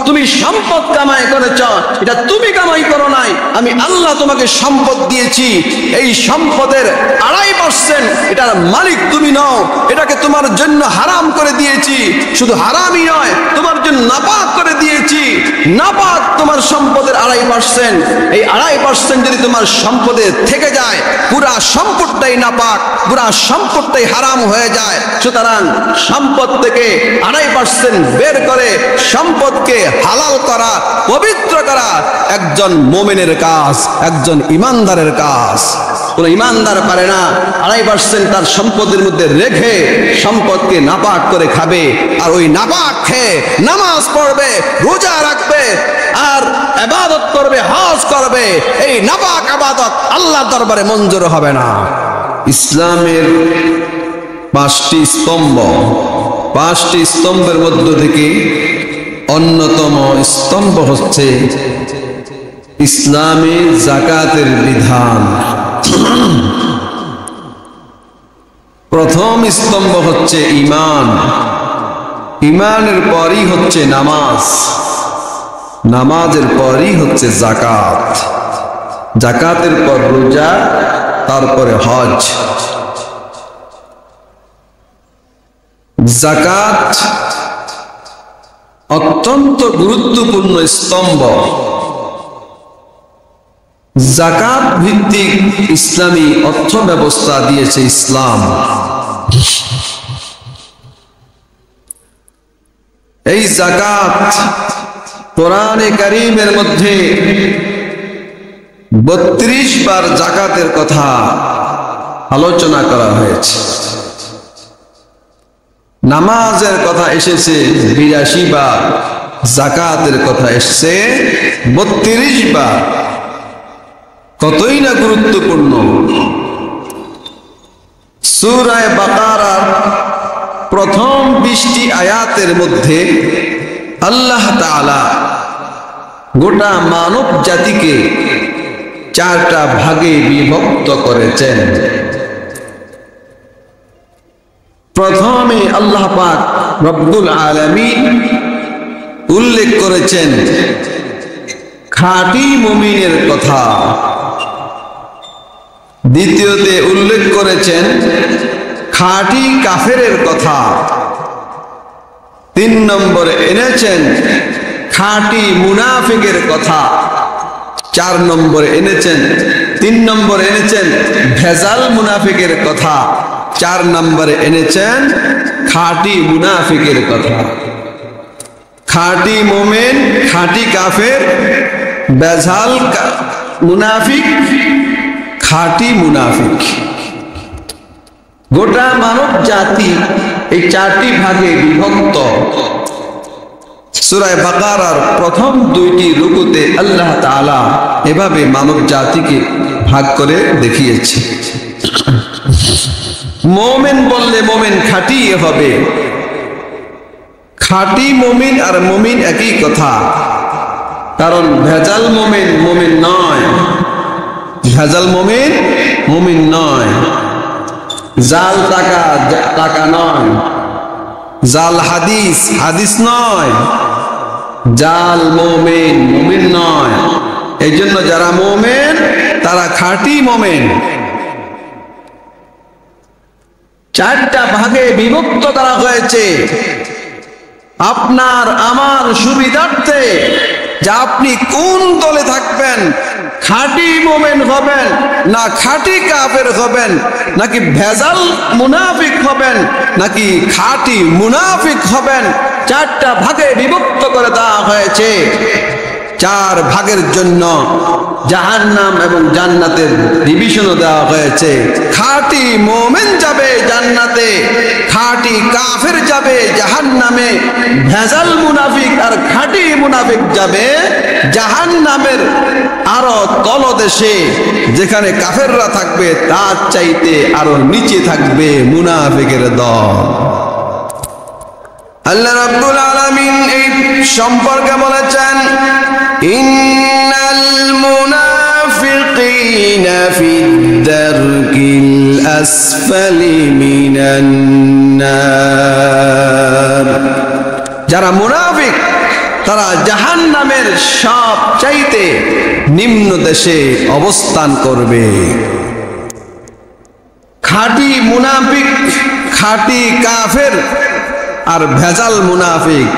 তুমি সম্পদ কামাই করেছ, এটা তুমি কামাই করো নাই, আমি আল্লাহ তোমাকে সম্পদ দিয়েছি। এই সম্পদের 2.5% এটার মালিক তুমি নও, এটাকে তোমার জন্য হারাম করে দিয়েছি। শুধু হারামই নয়, তোমার জন্য নাপাক করে দিয়েছি। নাপাক তোমার সম্পদের 2.5%। এই 2.5% যদি তোমার সম্পদে থেকে যায়, পুরা সম্পদটাই নাপাক, পুরা সম্পদটাই হারাম হয়ে যায়। সুতরাং সম্পদ থেকে 2.5% বের করে সম্পদকে হালাল করা, পবিত্র করা একজন মুমিনের কাজ, একজন ইমানদারের কাজ। কোন ইমানদার পারে না 2.5% তার সম্পদের মধ্যে রেখে সম্পদকে নাপাক করে খাবে, আর ওই নাপাক খেয়ে নামাজ পড়বে, রোজা রাখবে, আর ইবাদত করবে, হজ করবে। এই নাপাক ইবাদত আল্লাহর দরবারে মঞ্জুর হবে না। ইসলামের 5টি স্তম্ভ, 5টি স্তম্ভের মধ্য থেকে অন্যতম স্তম্ভ হচ্ছে ইসলামে যাকাতের বিধান। প্রথম স্তম্ভ হচ্ছে ঈমান, ঈমানের পরই হচ্ছে নামাজ, নামাজের পরই হচ্ছে যাকাত, যাকাতের পর রোজা, তারপরে হজ। যাকাত অত্যন্ত গুরুত্বপূর্ণ স্তম্ভ। যাকাত ভিত্তিক ইসলামী অর্থ ব্যবস্থা দিয়েছে ইসলাম। এই যাকাত কোরআনে কারীমের মধ্যে 32 বার যাকাতের কথা আলোচনা করা হয়েছে। নামাজের কথা এসেছে 82 বার, যাকাতের কথা এসেছে 32 বার। কতই না গুরুত্বপূর্ণ। সূরা বাকারার প্রথম 20টি আয়াতের মধ্যে আল্লাহ তাআলা গোটা মানব জাতিকে 4টা ভাগে বিভক্ত করেছেন। প্রথমে আল্লাহ পাক রব্বুল আলামিন উল্লেখ করেছেন খাঁটি মুমিনের কথা, দ্বিতীয়তে উল্লেখ করেছেন খাঁটি কাফেরের কথা, 3 নম্বরে এনেছেন খাঁটি মুনাফিকের কথা, 4 নম্বরে এনেছেন 3 নম্বরে এনেছেন ভেজাল মুনাফিকের কথা, 4 নম্বরে এনেছেন খাঁটি মুনাফিকের কথা। খাঁটি মুমিন, খাঁটি কাফের, ভেজাল মুনাফিক, খাঁটি মুনাফিক। গোটা মানব জাতি এই 4টি ভাগে বিভক্ত। সূরা বাকারার প্রথম 2টি রুকুতে আল্লাহ তাআলা এভাবে মানব জাতিকে ভাগ করে দেখিয়েছে। মুমিন বললে মুমিন খাঁটি হবে। খাঁটি মুমিন আর মুমিন একই কথা, কারণ ভেজাল মুমিন মুমিন নয়, ভেজাল মুমিন মুমিন নয়। জাল টাকা টাকা নয়, জাল হাদিস হাদিস নয়, জাল মুমিন মুমিন নয়। এই জন্য যারা মুমিন তারা খাঁটি মুমিন। 4টা ভাগে বিভক্ত করা হয়েছে আপনার আমার সুবিধার্থে, যে আপনি কোন দলে থাকবেন। খাঁটি মুমিন হবেন না খাঁটি কাফের হবেন, নাকি ভেজাল মুনাফিক হবেন, নাকি খাঁটি মুনাফিক হবেন। 4টা ভাগে বিভক্ত করে দেওয়া হয়েছে। 4 ভাগের জন্য জাহান্নাম এবং জান্নাতের ডিভিশনও দেওয়া হয়েছে। খাঁটি মুমিন যাবে জান্নাতে, খাঁটি কাফের যাবে জাহান্নামে, ভেজাল মুনাফিক আর খাঁটি মুনাফিক যাবে জাহান্নামের আরো তলদেশে, যেখানে কাফেররা থাকবে তার চাইতে আরো নিচে থাকবে মুনাফিকের দল। আল্লাহ রাব্বুল আলামিন এই সম্পর্কে বলেছেন, ইন্নাল মুনাফিকিনা المنافقين في الدرك الأسفل من النار যারা মুনাফিক তারা জাহান্নামের সবচাইতে নিম্ন দেশে অবস্থান করবে। খাঁটি মুনাফিক, খাঁটি কাফের আর ভেজাল মুনাফিক,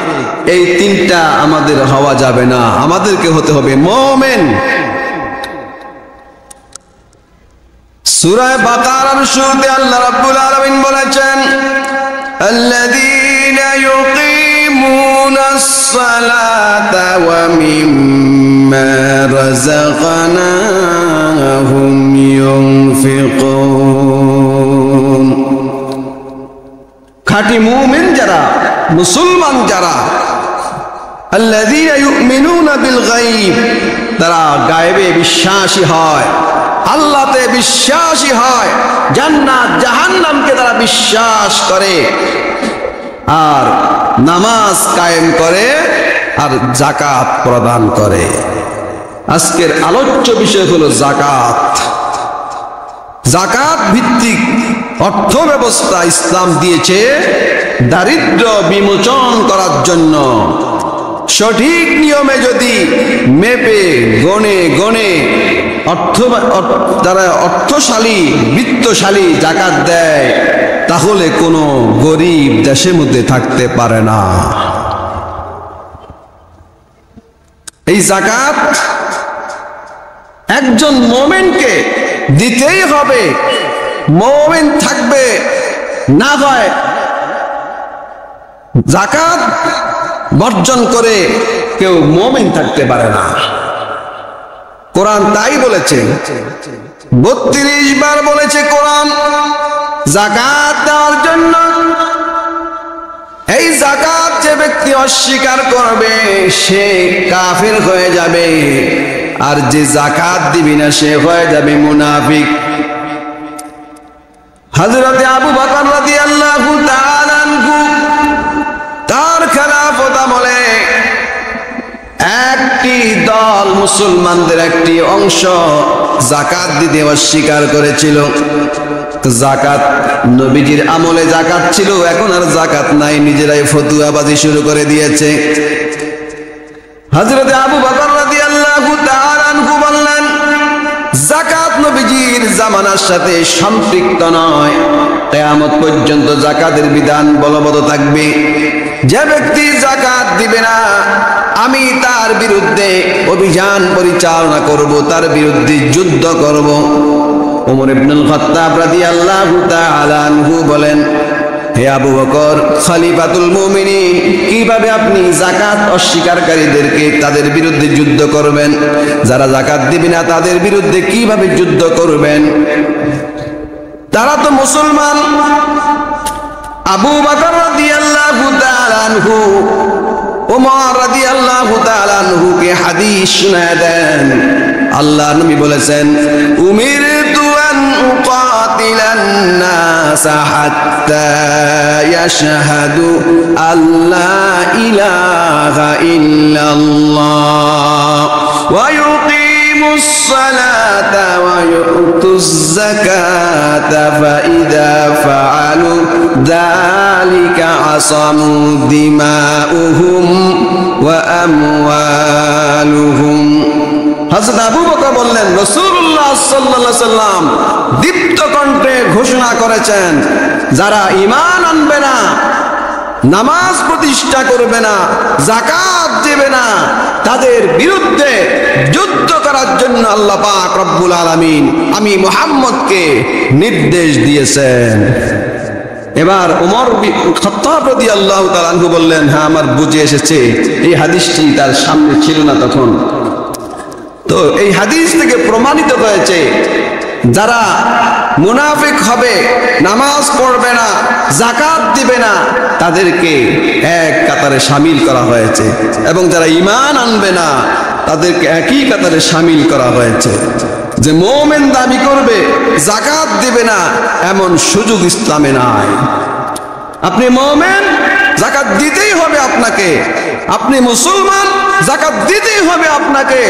এই তিনটা আমাদের হওয়া যাবে না, আমাদেরকে হতে হবে মুমিন। সূরা বাকারার শুরুতে আল্লাহ রাব্বুল আলামিন বলেছেন, আল্লাযীনা ইউকিমুনাস সালাতা ওয়া মিম্মা রাযাকনাহুম ইউনফিকুন। খাঁটি মুমিন যারা, মুসলমান যারা, আল্লাযীনা ইউমিনুনা বিল গায়ব, তারা গায়েবে বিশ্বাসী হয়, আল্লাহতে বিশ্বাসী হয়, জান্নাত জাহান্নামকে তারা বিশ্বাস করে, আর নামাজ কায়েম করে, আর যাকাত প্রদান করে। আজকের আলোচ্য বিষয় হলো যাকাত। যাকাত ভিত্তিক অর্থ ব্যবস্থা ইসলাম দিয়েছে দারিদ্র বিমোচন করার জন্য। সঠিক নিয়মে যদি মেপে গণে গণে যারা অর্থশালী বিত্তশালী যাকাত দেয়, তাহলে কোনো গরিব দেশের মধ্যে থাকতে পারে না। এই যাকাত একজন মুমিনকে দিতেই হবে, মুমিন থাকবে না হয় যাকাত বর্জন করে কেউ মুমিন থাকতে পারে না। কোরআন তাই বলেছে, 32 বার বলেছে কোরআন যাকাত দেওয়ার জন্য। এই যাকাত যে ব্যক্তি অস্বীকার করবে সে কাফের হয়ে যাবে, আর যে যাকাত দিবে না সে হয়ে যাবে মুনাফিক। হযরত আবু বকর রাদিয়াল্লাহু তাআলা আনহু তার খেলাফত আমলে একটি দল, মুসলমানদের একটি অংশ যাকাত দিতে অস্বীকার করেছিল। যাকাত নবীজির আমলে যাকাত ছিল, এখন আর যাকাত নাই, নিজেরাই ফতুয়াবাজি শুরু করে দিয়েছে। হযরত আবু বকর রাদিয়াল্লাহু তাআলা আনহু বললেন, যাকাত নবীজির জামানার সাথে সম্পৃক্ত নয়, কিয়ামত পর্যন্ত যাকাতের বিধান বলবৎ থাকবে। যে ব্যক্তি যাকাত দিবে না, আমি তার বিরুদ্ধে অভিযান পরিচালনা করব, তার বিরুদ্ধে যুদ্ধ করব। ওমর ইবনুল খাত্তাব রাদিয়াল্লাহু তাআলা আনহু বলেন, হে আবু বকর খলিফাতুল মুমিনিন, কিভাবে আপনি যাকাত অস্বীকারীদেরকে তাদের বিরুদ্ধে যুদ্ধ করবেন? যারা যাকাত দিবে না তাদের বিরুদ্ধে কিভাবে যুদ্ধ করবেন? তারা তো মুসলমান। আবু বকর রাদিয়াল্লাহু তাআলা আনহু ওমর রাদিয়াল্লাহু তাআলা আনহুকে হাদিস শোনায় দেন। আল্লাহ নবী বলেছেন, উমিরতু আন উকাতিলান নাস হাত্তা ইয়াশহাদু আল্লা ইলাহা ইল্লাল্লাহ ওয়া ইউকিমুস সালাতা ওয়া ইউতুজ যাকাতা ফাইদা ফাআলু যালিকা আসামু দিমাউহুম ওয়া আমওয়ালুহুম। হযরত আবু বকর বললেন, রাসূলুল্লাহ সাল্লাল্লাহু আলাইহি সাল্লাম দীপ্ত কণ্ঠে ঘোষণা করেছেন, যারা ঈমান আনবে না, নামাজ প্রতিষ্ঠা করবে না, যাকাত দেবে না, তাদের বিরুদ্ধে যুদ্ধ করার জন্য আল্লাহ পাক রব্বুল আলামিন আমি মুহাম্মদকে নির্দেশ দিয়েছেন। এবার ওমর খাত্তাব রাদিয়াল্লাহু তাআলা আনহু বললেন, হ্যাঁ আমার বুঝে এসেছে। এই হাদিসটি তার সামনে ছিল না তখন। তো এই হাদিস থেকে প্রমাণিত হয়েছে, যারা মুনাফিক হবে, নামাজ পড়বে না, যাকাত দিবে না, তাদেরকে এক কাতারে শামিল করা হয়েছে, এবং যারা ঈমান আনবে না তাদেরকে একই কাতারে শামিল করা হয়েছে। যে মুমিন দাবি করবে যাকাত দিবে না, এমন সুযোগ ইসলামে নাই। আপনি মুমিন, যাকাত দিতেই হবে আপনাকে। আপনি মুসলমান, যাকাত দিতেই হবে আপনাকে।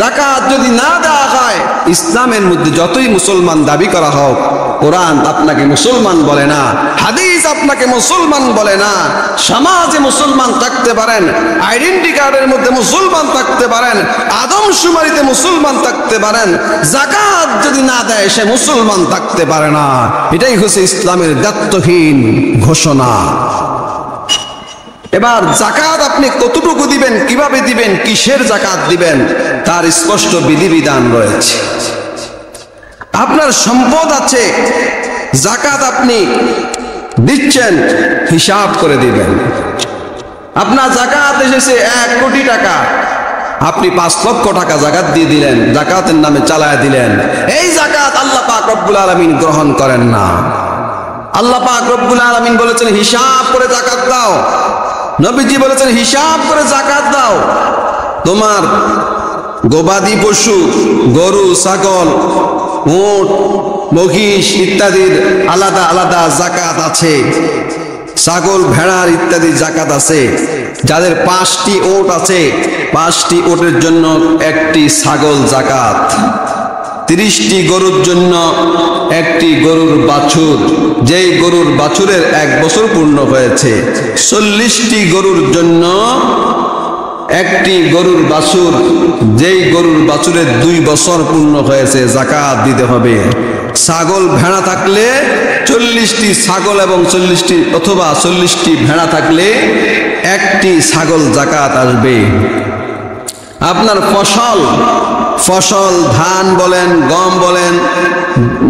যাকাত যদি না দেওয়া হয়, ইসলামের মধ্যে যতই মুসলমান দাবি করা হোক, কোরআন আপনাকে মুসলমান বলে না, হাদিস আপনাকে মুসলমান বলে না। সমাজে মুসলমান থাকতে পারেন, আইডেন্টি কার্ডের মধ্যে মুসলমান থাকতে পারেন, আদমশুমারিতে মুসলমান থাকতে পারেন, যাকাত যদি না দেয় সে মুসলমান থাকতে পারে না। এটাই হচ্ছে ইসলামের দায়িত্বহীন ঘোষণা। এবার যাকাত আপনি কতটুকু দিবেন, কিভাবে দিবেন, কিসের যাকাত দিবেন, তার স্পষ্ট বিধিবিধান রয়েছে। আপনার সম্পদ আছে, যাকাত আপনি দিচ্ছেন, হিসাব করে দিবেন। আপনার যাকাত এসেছে 1 কোটি টাকা, আপনি 5 লক্ষ টাকা যাকাত দিয়ে দিলেন, যাকাতের নামে চালায় দিলেন। এই যাকাত আল্লাহ পাক রব্বুল আলামিন গ্রহণ করেন না। আল্লাহ পাক রব্বুল আলামিন বলেছেন হিসাব করে যাকাত দাও। নবীজি বলেছেন হিসাব করে যাকাত দাও। তোমার গবাদি পশু, গরু, ছাগল, উট, মহিষ ইত্যাদির আলাদা আলাদা যাকাত আছে। ছাগল, ভেড়ার ইত্যাদি যাকাত আছে। যাদের 5টি উট আছে, 5টি উটের জন্য 1টি ছাগল যাকাত। 30টি গরুর জন্য 1টি গরুর বাছুর, যেই গরুর বাছুরের 1 বছর পূর্ণ হয়েছে। 40টি গরুর জন্য 1টি গরুর বাছুর, যেই গরুর বাছুরের 2 বছর পূর্ণ হয়েছে, যাকাত দিতে হবে। ছাগল, ভেড়া থাকলে 40টি ছাগল এবং 40টি অথবা 40টি ভেড়া থাকলে 1টি ছাগল যাকাত আসবে। আপনার ফসল ধান বলেন, গম বলেন,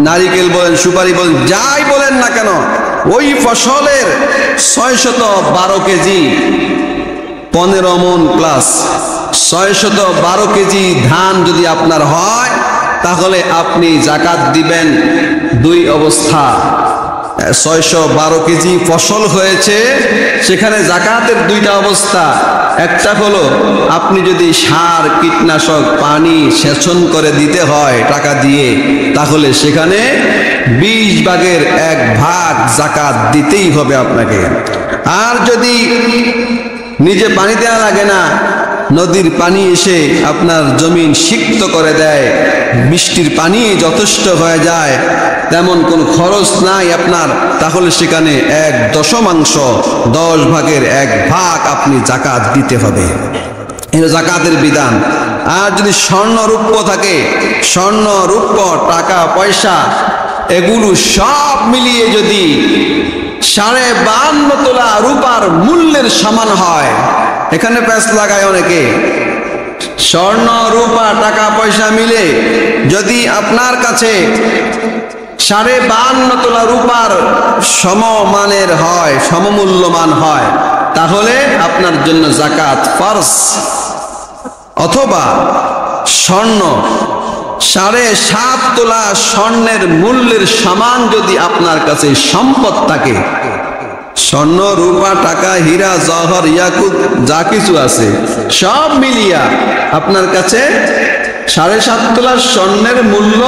নারিকেল বলেন, সুপারি বলেন, যাই বলেন না কেন, ওই ফসলের 612 কেজি 15 মণ প্লাস 612 কেজি ধান যদি আপনার হয়, তাহলে আপনি যাকাত দিবেন 2 অবস্থা। 612 কেজি ফসল হয়েছে, সেখানে যাকাতের 2টা অবস্থা। একটা হলো আপনি যদি সার, কীটনাশক, পানি সেচন করে দিতে হয় টাকা দিয়ে, তাহলে সেখানে 20 ভাগের 1 ভাগ যাকাত দিতেই হবে আপনাকে। আর যদি নিজে পানি দেওয়া লাগে না, নদীর পানি এসে আপনার জমিন সিক্ত করে দেয়, বৃষ্টির পানি যথেষ্ট হয়ে যায়, তেমন কোনো খরচ নাই আপনার, তাহলে সেখানে 1/10 10 ভাগের 1 ভাগ আপনি যাকাত দিতে হবে। এটা যাকাতের বিধান। আর যদি স্বর্ণ রূপ্য থাকে, স্বর্ণ রূপ্য টাকা পয়সা এগুলো সব মিলিয়ে যদি 52.5 তোলা রূপার মূল্যের সমান হয়, এখানে প্যাঁচ লাগায় অনেকে, স্বর্ণ রূপা টাকা পয়সা মিলে যদি আপনার কাছে 52.5 তোলা রূপার সমমানের হয়, সমমূল্যমান হয়, তাহলে আপনার জন্য যাকাত ফরজ। অথবা স্বর্ণ 7.5 তোলা স্বর্ণের মূল্যের সমান যদি আপনার কাছে সম্পদ থাকে, স্বর্ণ, রূপা, টাকা, হীরা, জওহর, ইয়াকুত যা কিছু আছে সব মিলিয়া আপনার কাছে 7.5 তোলা স্বর্ণের মূল্য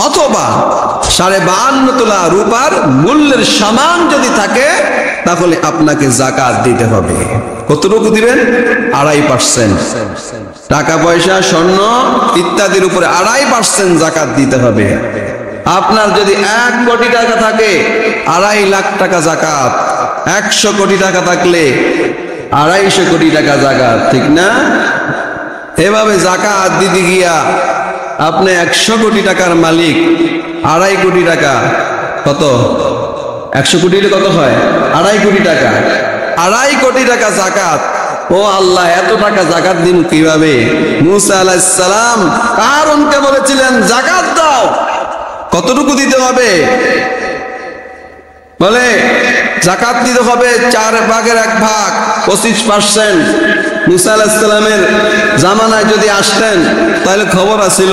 অথবা 52.5 তোলা রূপার মূল্যের সমান যদি থাকে, তাহলে আপনাকে যাকাত দিতে হবে। কতটুকু দিবেন? 2.5%। টাকা পয়সা, স্বর্ণ ইত্যাদির উপরে 2.5% যাকাত দিতে হবে। আপনার যদি 1 কোটি টাকা থাকে, 2.5 লাখ টাকা যাকাত। 100 কোটি টাকা থাকলে 250 কোটি টাকা যাকাত, ঠিক না? এভাবে যাকাত দিতে গিয়া আপনি 100 কোটি টাকার মালিক, 2.5 কোটি টাকা, কত 100 কোটি কত হয়? 2.5 কোটি টাকা, 2.5 কোটি টাকা যাকাত। ও আল্লাহ, এত টাকা যাকাত দিন কিভাবে? মুসা আলাইহিস সালাম কারণকে বলেছিলেন যাকাত দাও। কতটুকু দিতে হবে? বলে যাকাত দিতে হবে 4 ভাগের 1 ভাগ, 25%। মুসা আলাইহিস সালামের জামানায় যদি আসতেন তাহলে খবর আছিল,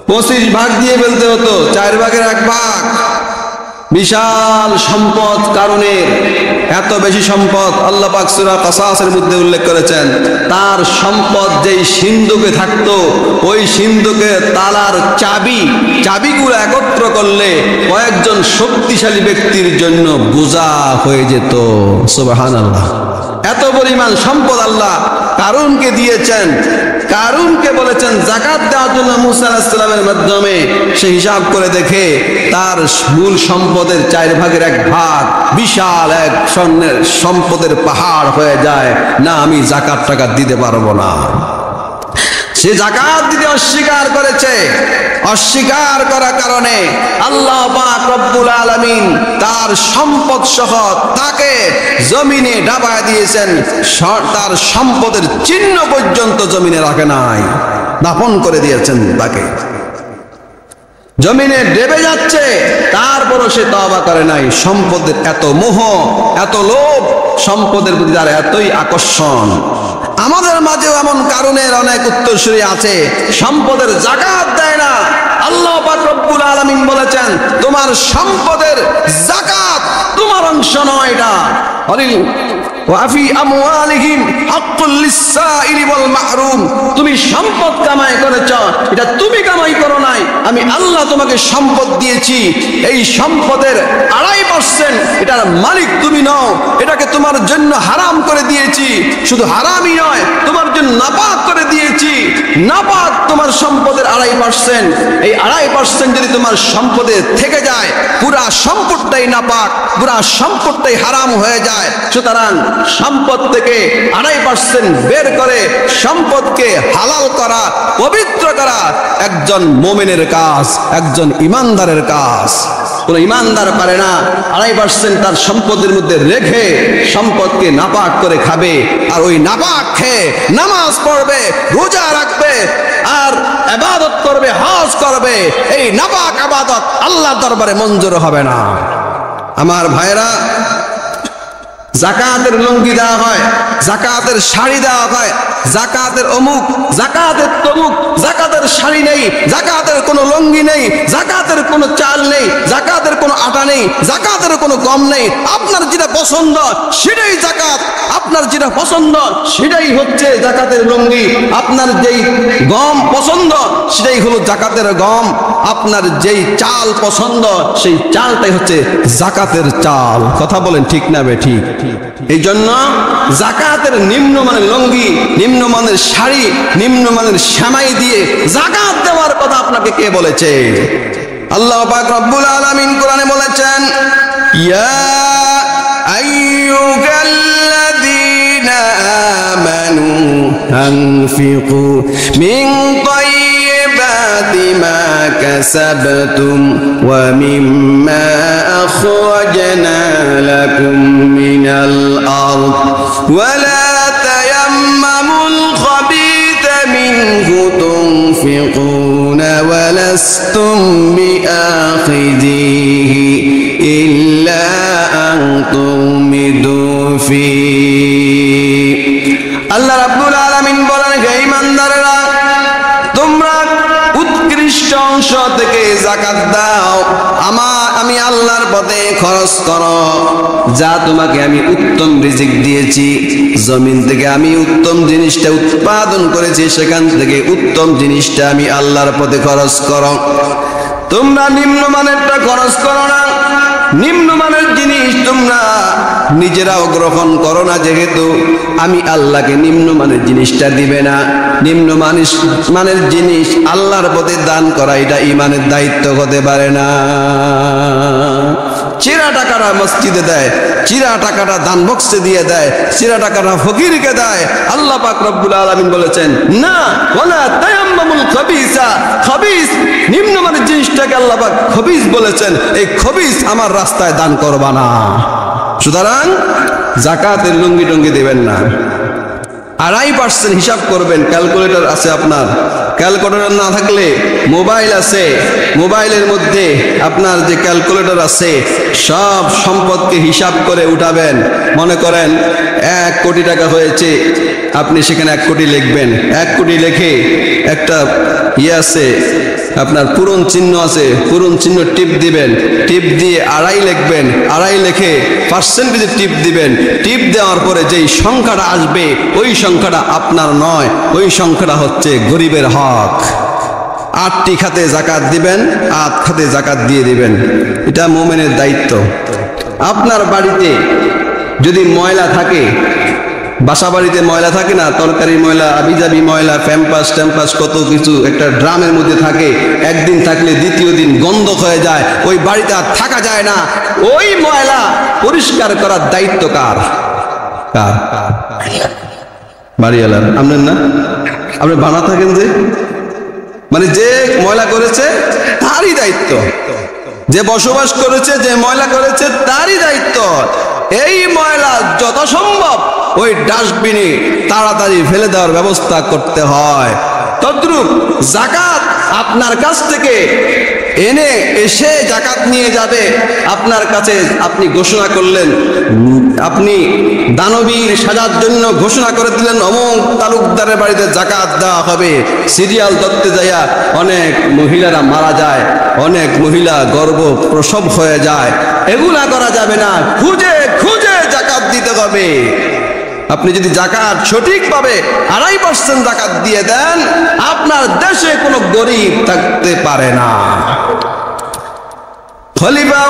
25 ভাগ দিয়ে ফেলতে হতো, 4 ভাগের 1 ভাগ। বিশাল সম্পদ কারণে, এত বেশি সম্পদ আল্লাহ পাক সূরা কাসাসের মধ্যে উল্লেখ করেছেন। তার সম্পদ যেই সিন্ধুকে থাকতো, ওই সিন্ধুকের তালার চাবিগুলো একত্র করলে কয়েকজন শক্তিশালী ব্যক্তির জন্য বোঝা হয়ে যেত। সুবহানাল্লাহ। এত পরিমাণ সম্পদ আল্লাহ কারুনকে দিয়েছেন। কারুনকে বলেছেন জাকাত দেওয়ার জন্য মুসা আলাইহিস সালামের মাধ্যমে। সে হিসাব করে দেখে তার মূল সম্পদের 4/1 ভাগ বিশাল এক স্বর্ণের সম্পদের পাহাড় হয়ে যায়। না, আমি জাকাত টাকা দিতে পারবো না। সে জাকাত দিতে অস্বীকার করেছে। অস্বীকার করার কারণে আল্লাহ পাক রব্বুল আলামিন তার সম্পদ সহ তাকে জমিনে ডাবায় দিয়েছেন। তার সম্পদের চিহ্ন পর্যন্ত জমিনে রাখে নাই, দাফন করে দিয়েছেন তাকে। জমিনে ডেবে যাচ্ছে, তারপরও সে তওবা করে নাই। সম্পদের এত মোহ, এত লোভ, সম্পদের প্রতি তার এতই আকর্ষণ। আমাদের মাঝেও এমন কারণের অনেক উত্তরসূরি আছে, সম্পদের যাকাত দেয় না। আল্লাহ পাক রব্বুল আলামিন বলেছেন তোমার সম্পদের যাকাত তোমার অংশ নয়। এটা ওয়াফি আমওয়ালিহিম হাক্কুল লিসসাইলি ওয়াল মাহরুম। তুমি সম্পদ কামাই করেছ, এটা তুমি কামাই করো নাই। আমি আল্লাহ তোমাকে সম্পদ দিয়েছি। এই সম্পদের 2.5% এটার মালিক তুমি নও। এটাকে তোমার জন্য হারাম করে দিয়েছি। শুধু হারামই নয়, তোমার জন্য নাপাক করে দিয়েছি। নাপাক তোমার সম্পদের 2.5%। এই 2.5% যদি তোমার সম্পদে থেকে যায়, পুরা সম্পদটাই নাপাক, পুরা সম্পদটাই হারাম হয়ে যায়। সুতরাং সম্পদ থেকে 2.5% বের করে সম্পদকে হালাল করা, পবিত্র করা একজন মুমিনের কাজ, একজন ইমানদারের কাজ। কোন ইমানদার পারে না 2.5% তার সম্পদের মধ্যে রেখে সম্পদকে নাপাক করে খাবে। আর ওই নাপাক খেয়ে নামাজ পড়বে, রোজা রাখবে, আর ইবাদত করবে, হজ করবে। এই নাপাক ইবাদত আল্লাহর দরবারে মঞ্জুর হবে না। আমার ভাইরা, জাকাতের লুঙ্গি দেওয়া হয়, জাকাতের শাড়ি দেওয়া হয়, জাকাতের অমুক, জাকাতের তমুক, জাকাতের শাড়ি নেই, জাকাতের কোনো লুঙ্গি নেই, জাকাতের কোনো চাল নেই, জাকাতের কোনো আটা নেই, জাকাতের কোনো গম নেই। আপনার যেটা পছন্দ সেটাই জাকাত, আপনার যেটা পছন্দ সেটাই হচ্ছে জাকাতের লুঙ্গি। আপনার যেই গম পছন্দ সেটাই হলো জাকাতের গম। আপনার যেই চাল পছন্দ সেই চালটাই হচ্ছে জাকাতের চাল। কথা বলেন ঠিক না বে ঠিক? এই জন্য জাকাতের নিম্নমানের লুঙ্গি, নিম্নমানের শাড়ি, নিম্নমানের সেমাই দিয়ে জাকাত দেওয়ার কথা আপনাকে কে বলেছে? আল্লাহ পাক রব্বুল আলামিন কোরআনে বলেছেন, ইয়া আইয়ুহাল্লাযীনা আমানু আনফিকু মিন তাইয়্যিবাতি মা কাসাবতুম ওয়া মিম্মা আখরাজনা লাকুম মিনাল আরদ ওয়া লা তায়াম্মামুল খাবিথা মিনহু তুনফিকুনা ওয়া লাস্তুম বিআখিযিহি ইল্লা আন তুমিদু ফীহি। আল্লাহ রাব্বুল আলামিন বলেন, হে ঈমানদারেরা, তোমরা উৎকৃষ্ট অংশ থেকে যাকাত দাও, আমি আল্লাহর পথে খরচ করো। যা তোমাকে আমি উত্তম রিজিক দিয়েছি, জমিন থেকে আমি উত্তম জিনিসটা উৎপাদন করেছি, সেখান থেকে উত্তম জিনিসটা আমি আল্লাহর পথে খরচ করো। তোমরা নিম্নমানেরটা খরচ করো না। নিম্নমানের জিনিস তোমরা নিজেরাও গ্রহণ করো না, যেহেতু আমি আল্লাহকে নিম্নমানের জিনিসটা দিবে না। নিম্নমানের জিনিস আল্লাহর পথে দান করা এটা ঈমানের দায়িত্ব হতে পারে না। চিরা টাকাটা মসজিদে দেয়, চিরা টাকাটা দান বক্সে দিয়ে দেয়, চিরা টাকাটা ফকিরকে দেয়। আল্লাহ পাক রব্বুল আলামিন বলেছেন, না, ওয়ালা তায়াম্মামুল খাবিসা, খাবিস নিম্নমানের জিনিসটাকে আল্লাহ পাক খবিস বলেছেন। এই খবিস আমার রাস্তায় দান করবা না। সুতরাং যাকাতের লুঙ্গি টুঙ্গি দেবেন না। 2.5% হিসাব করবেন। ক্যালকুলেটর আছে আপনার, ক্যালকুলেটর না থাকলে মোবাইল আছে, মোবাইলের মধ্যে আপনার যে ক্যালকুলেটর আছে, সব সম্পদকে হিসাব করে উঠাবেন। মনে করেন 1 কোটি টাকা হয়েছে, আপনি সেখানে 1 কোটি লিখবেন। 1 কোটি লিখে একটা আছে আপনার পূরণ চিহ্ন আছে, পূরণ চিহ্ন টিপ দিবেন, টিপ দিয়ে 2.5 লিখবেন, 2.5 লিখে পার্সেন্টেজে টিপ দিবেন। টিপ দেওয়ার পরে যেই সংখ্যাটা আসবে ওই সংখ্যাটা আপনার নয়, ওই সংখ্যাটা হচ্ছে গরিবের হক। 8টি খাতে যাকাত দিবেন, 8 খাতে যাকাত দিয়ে দিবেন। এটা মুমিনের দায়িত্ব। আপনার বাড়িতে যদি ময়লা থাকে, বাসা বাড়িতে ময়লা থাকে না, তরকারি ময়লা, আবিজাবি ময়লা, প্যাম্পাস ট্যাম্পাস কত কিছু একটা ড্রামের মধ্যে থাকে, একদিন থাকলে দ্বিতীয় দিন গন্ধ হয়ে যায়, ওই বাড়িতে আর থাকা যায় না। ওই ময়লা পরিষ্কার করার দায়িত্ব কার? কার? বাড়িওয়ালার। আপনার না? আপনি বানা থাকেন যে, মানে যে ময়লা করেছে তারই দায়িত্ব, যে বসবাস করেছে, যে ময়লা করেছে তারই দায়িত্ব। এই ময়লা যত সম্ভব ওই ডাস্টবিনে তাড়াতাড়ি ফেলে দেওয়ার ব্যবস্থা করতে হয়। তদ্রূপ যাকাত আপনার কাছ থেকে এনে এসে যাকাত নিয়ে যাবে আপনার কাছে, আপনি ঘোষণা করলেন, আপনি দানবীর সাজার জন্য ঘোষণা করে দিলেন অমুক তালুকদারের বাড়িতে যাকাত দেওয়া হবে। সিরিয়াল ধরতে যাইয়া অনেক মহিলারা মারা যায়, অনেক মহিলা গর্ভ প্রসব হয়ে যায়। এগুলা করা যাবে না, খুঁজে খুঁজে যাকাত দিতে হবে। আপনি যদি যাকাত সঠিকভাবে 2.5% যাকাত দিয়ে দেন, আপনার দেশে কোনো গরিব থাকতে পারে না। খলিফা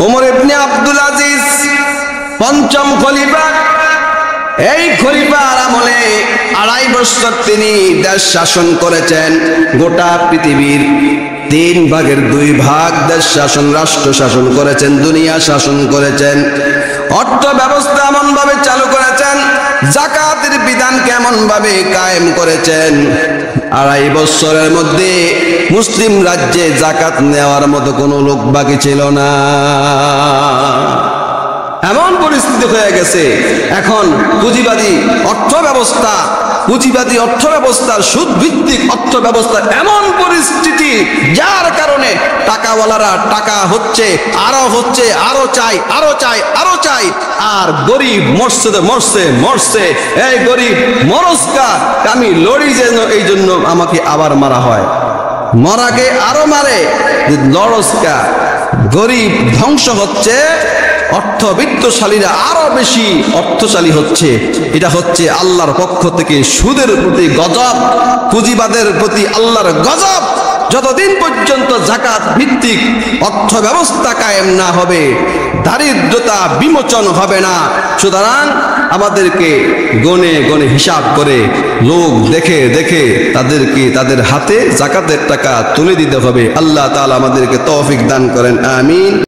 ওমর ইবনে আব্দুল আজিজ পঞ্চম খলিফা। এই খলিফার আমলে 2.5 বছর তিনি দেশ শাসন করেছেন। গোটা পৃথিবীর 3/2 ভাগ দেশ শাসন, রাষ্ট্র শাসন করেছেন, দুনিয়া শাসন করেছেন। অর্থ ব্যবস্থা এমন ভাবে চালু করেছেন, যাকাতের বিধান কেমন ভাবে কায়েম করেছেন। 2.5 বছরের মধ্যে মুসলিম রাজ্যে যাকাত নেওয়ার মতো কোনো লোক বাকি ছিল না। এমন পরিস্থিতি হয়ে গেছে এখন পুঁজিবাদী অর্থ ব্যবস্থা, পুঁজিবাদী অর্থ ব্যবস্থার সুদ ভিত্তিক অর্থ ব্যবস্থা এমন পরিস্থিতি, যার কারণে টাকাওয়ালারা টাকা হচ্ছে, আরো হচ্ছে, আরো চাই, আরো চাই, আরো চাই, আর গরিব মরছে তো মরছে মরছে। এই গরিব মরস্কা, আমি লড়ি যেন এই জন্য আমাকে আবার মারা হয়, মরাকে আরো মারে, লড়স্কা। গরিব ধ্বংস হচ্ছে, অর্থবিত্তশালীরা আরো বেশি অর্থশালী হচ্ছে। এটা হচ্ছে আল্লাহর পক্ষ থেকে সুদের প্রতি গজব, পুঁজিবাদের প্রতি আল্লাহর গজব। যতদিন পর্যন্ত যাকাত ভিত্তিক অর্থ ব্যবস্থা কায়েম না হবে, দারিদ্রতা বিমোচন হবে না। সুতরাং আমাদেরকে গনে গনে হিসাব করে, লোক দেখে দেখে তাদেরকে তাদের হাতে যাকাতের টাকা তুলে দিতে হবে। আল্লাহ তাআলা আমাদেরকে তৌফিক দান করেন, আমিন।